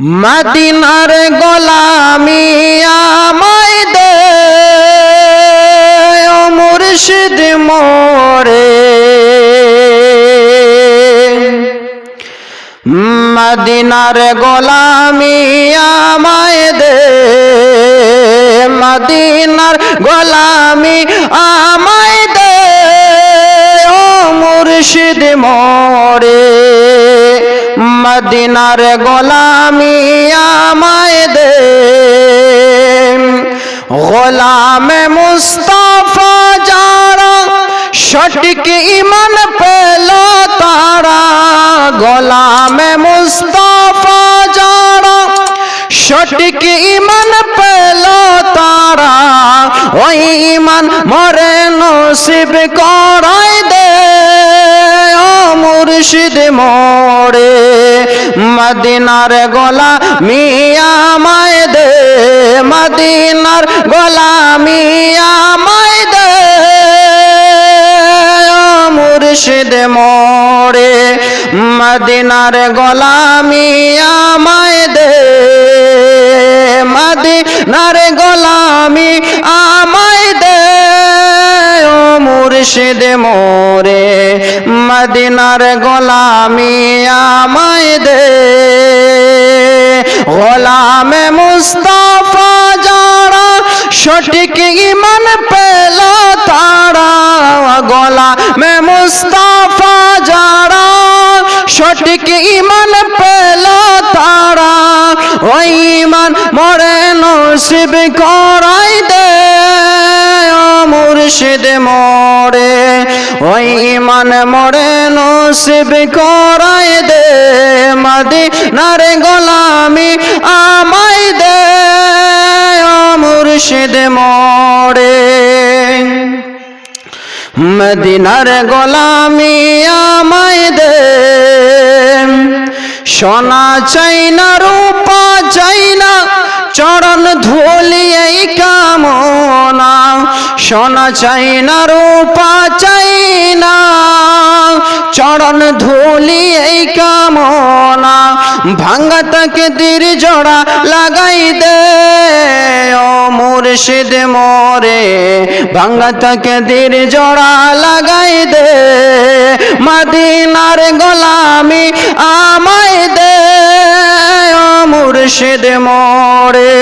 মদিনার গোলামি আমায় দে ও মুর্শিদ মোরে, মদিনার গোলামি আমায় দে, মদিনার গোলামি আমায় দে ও মুর্শিদ মোরে, মদিনার গোলামি আমায় দে। গোলামে মুস্তাফা যারা সঠিক ঈমান পেল তারা, গোলামে মুস্তাফা যারা সঠিক ঈমান পেল তারা, ওই ঈমান মরে নসিব করাই দে ও মুর্শিদ মোরে, মদিনার গোলামি আমায় দে, মদিনার গোলামি আমায় দে ও মুর্শিদ মোরে, মদিনার গোলামি আমায় দে, মদিনার গোলামি আমায় দে ও মুর্শিদ মোরে, মদিনার গোলামি আমায় দে। গোলামে মুস্তাফা যারা সঠিক ঈমান পেল তারা, গোলামে মুস্তাফা যারা সঠিক ঈমান পেল তারা, ওই ঈমান মরে নসিব করাই দে ও মুর্শিদ মোরে, ওই ঈমান মরে নসিব করাই দে, মদিনার গোলামি আমায় দে ও মুর্শিদ মোরে, মদিনার গোলামি আমায় দে। সোনা চাই না রূপা চাই না চরণ ধুলি এই কামনা, সোনা চাই না রূপা চাই না চরণ ধুলি এই কামনা, ভাঙ্গা তাকদীর জোড়া লাগাই দে ও মুর্শিদ মোরে, ভাঙ্গা তাকদীর জোড়া লাগাই দে, মদিনার গোলামি আমায় দে ও মুর্শিদ মোরে,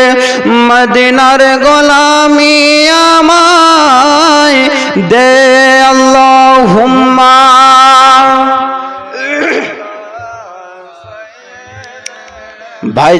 মদিনার গোলামি আমায় দে। আল্লাহুম্মা ভাই।